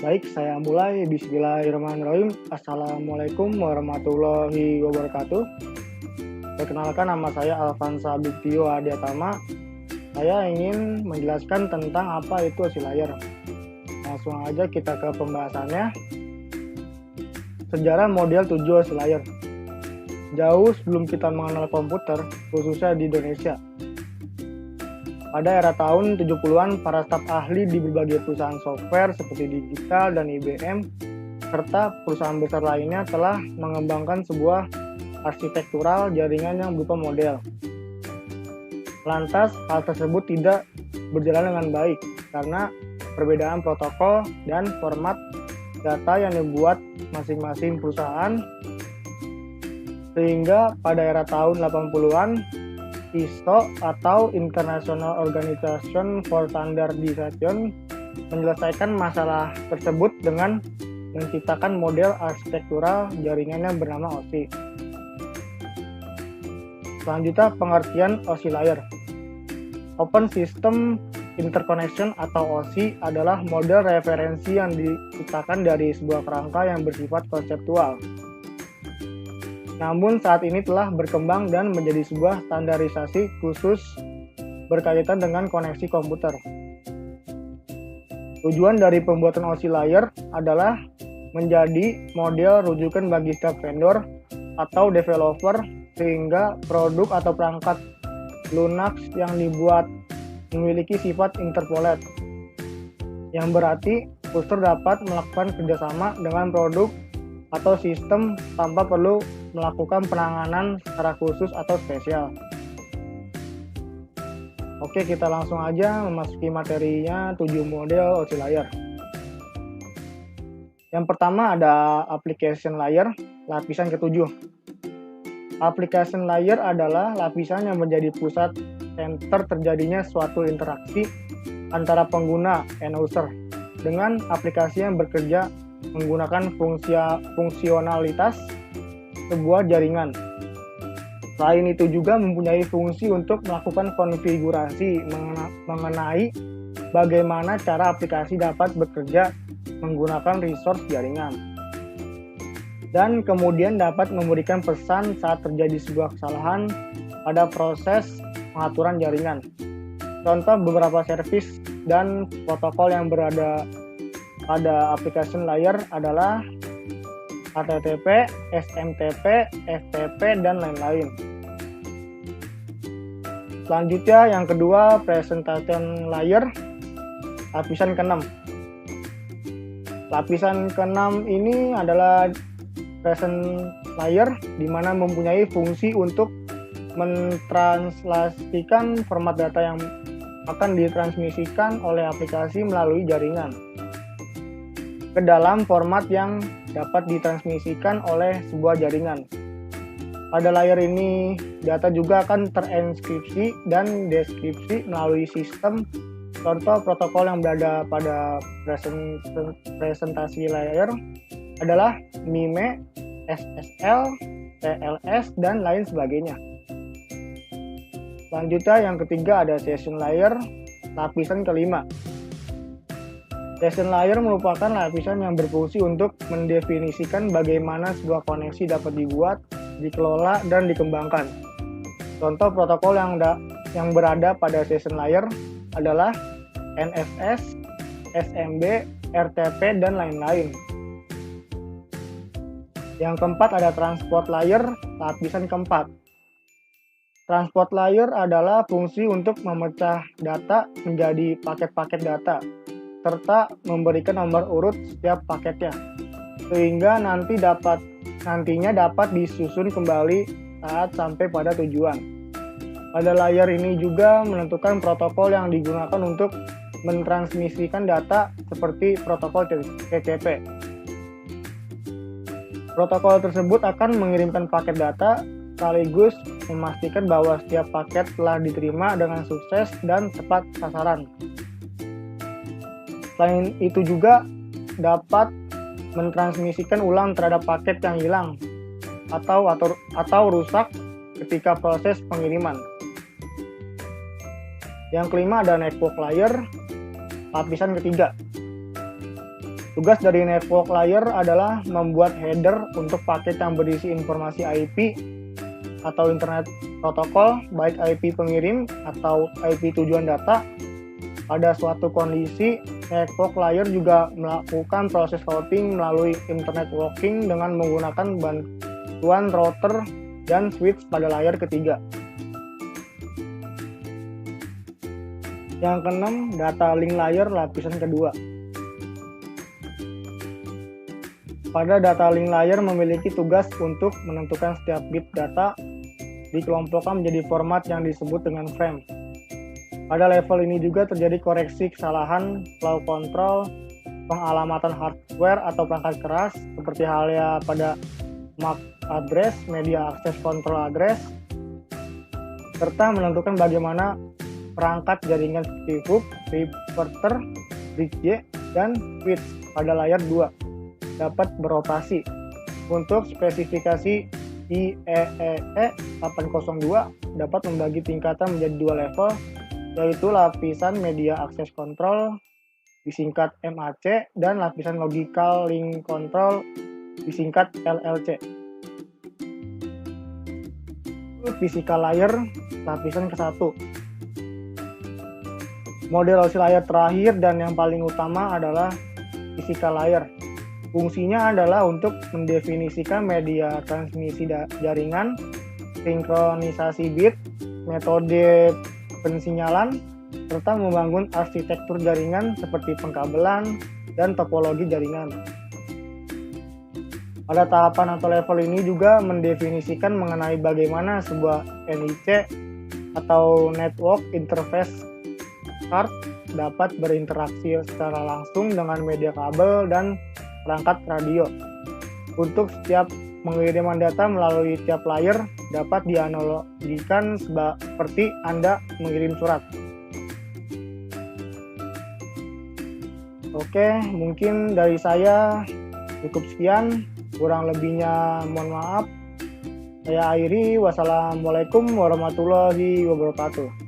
Baik, saya mulai. Bismillahirrahmanirrahim. Assalamualaikum warahmatullahi wabarakatuh. Perkenalkan, nama saya Alvansa Biktio Adiatama. Saya ingin menjelaskan tentang apa itu OSI layer. Langsung aja kita ke pembahasannya. Sejarah model 7 OSI layer. Jauh sebelum kita mengenal komputer, khususnya di Indonesia. Pada era tahun 70-an, para staf ahli di berbagai perusahaan software seperti Digital dan IBM, serta perusahaan besar lainnya telah mengembangkan sebuah arsitektural jaringan yang berupa model. Lantas, hal tersebut tidak berjalan dengan baik karena perbedaan protokol dan format data yang dibuat masing-masing perusahaan, sehingga pada era tahun 80-an, ISO atau International Organization for Standardization menyelesaikan masalah tersebut dengan menciptakan model arsitektural jaringan yang bernama OSI. Selanjutnya, pengertian OSI layer. Open System Interconnection atau OSI adalah model referensi yang diciptakan dari sebuah kerangka yang bersifat konseptual. Namun saat ini telah berkembang dan menjadi sebuah standarisasi khusus berkaitan dengan koneksi komputer. Tujuan dari pembuatan OSI layer adalah menjadi model rujukan bagi setiap vendor atau developer sehingga produk atau perangkat lunak yang dibuat memiliki sifat interpolate, yang berarti user dapat melakukan kerjasama dengan produk atau sistem tanpa perlu melakukan penanganan secara khusus atau spesial. Oke, kita langsung aja memasuki materinya 7 model OSI layer. Yang pertama ada application layer, lapisan ke-7. Application layer adalah lapisan yang menjadi pusat center terjadinya suatu interaksi antara pengguna end user dengan aplikasi yang bekerja menggunakan fungsionalitas sebuah jaringan. Selain itu juga mempunyai fungsi untuk melakukan konfigurasi mengenai bagaimana cara aplikasi dapat bekerja menggunakan resource jaringan. Dan kemudian dapat memberikan pesan saat terjadi sebuah kesalahan pada proses pengaturan jaringan. Contoh beberapa service dan protokol yang berada pada application layer adalah HTTP, SMTP, FTP, dan lain-lain. Selanjutnya yang kedua, presentation layer, lapisan ke-6. Lapisan ke-6 ini adalah present layer di mana mempunyai fungsi untuk mentranslasikan format data yang akan ditransmisikan oleh aplikasi melalui jaringan ke dalam format yang dapat ditransmisikan oleh sebuah jaringan. Pada layer ini, data juga akan terenkripsi dan deskripsi melalui sistem. Contoh protokol yang berada pada presentasi layer adalah MIME, SSL, TLS, dan lain sebagainya. Selanjutnya yang ketiga ada session layer, lapisan ke-5. Session layer merupakan lapisan yang berfungsi untuk mendefinisikan bagaimana sebuah koneksi dapat dibuat, dikelola, dan dikembangkan. Contoh protokol yang berada pada session layer adalah NFS, SMB, RTP, dan lain-lain. Yang keempat ada transport layer, lapisan keempat. Transport layer adalah fungsi untuk memecah data menjadi paket-paket data, serta memberikan nomor urut setiap paketnya, sehingga nantinya dapat disusun kembali saat sampai pada tujuan. Pada layer ini juga menentukan protokol yang digunakan untuk mentransmisikan data seperti protokol TCP. Protokol tersebut akan mengirimkan paket data sekaligus memastikan bahwa setiap paket telah diterima dengan sukses dan tepat sasaran. Selain itu juga dapat mentransmisikan ulang terhadap paket yang hilang atau rusak ketika proses pengiriman. Yang kelima ada network layer, lapisan ketiga. Tugas dari network layer adalah membuat header untuk paket yang berisi informasi IP atau internet protokol, baik IP pengirim atau IP tujuan data. Pada suatu kondisi, network layer juga melakukan proses routing melalui internet walking dengan menggunakan bantuan router dan switch pada layer ketiga. Yang keenam, data link layer lapisan kedua. Pada data link layer memiliki tugas untuk menentukan setiap bit data dikelompokkan menjadi format yang disebut dengan frame. Pada level ini juga terjadi koreksi kesalahan, flow control, pengalamatan hardware atau perangkat keras, seperti halnya pada MAC address, media access control address, serta menentukan bagaimana perangkat jaringan seperti hub, reverter, bridge, dan switch pada layar 2 dapat beroperasi. Untuk spesifikasi IEEE 802 dapat membagi tingkatan menjadi 2 level, yaitu lapisan media access control disingkat MAC dan lapisan logical link control disingkat LLC. Physical layer lapisan ke-1. Model OSI layer terakhir dan yang paling utama adalah physical layer. Fungsinya adalah untuk mendefinisikan media transmisi jaringan, sinkronisasi bit, metode pensinyalan, serta membangun arsitektur jaringan seperti pengkabelan dan topologi jaringan. Pada tahapan atau level ini juga mendefinisikan mengenai bagaimana sebuah NIC atau Network Interface Card dapat berinteraksi secara langsung dengan media kabel dan perangkat radio. Untuk setiap pengiriman data melalui tiap layer dapat dianalogikan seperti Anda mengirim surat. Oke, mungkin dari saya cukup sekian. Kurang lebihnya mohon maaf. Saya akhiri. Wassalamualaikum warahmatullahi wabarakatuh.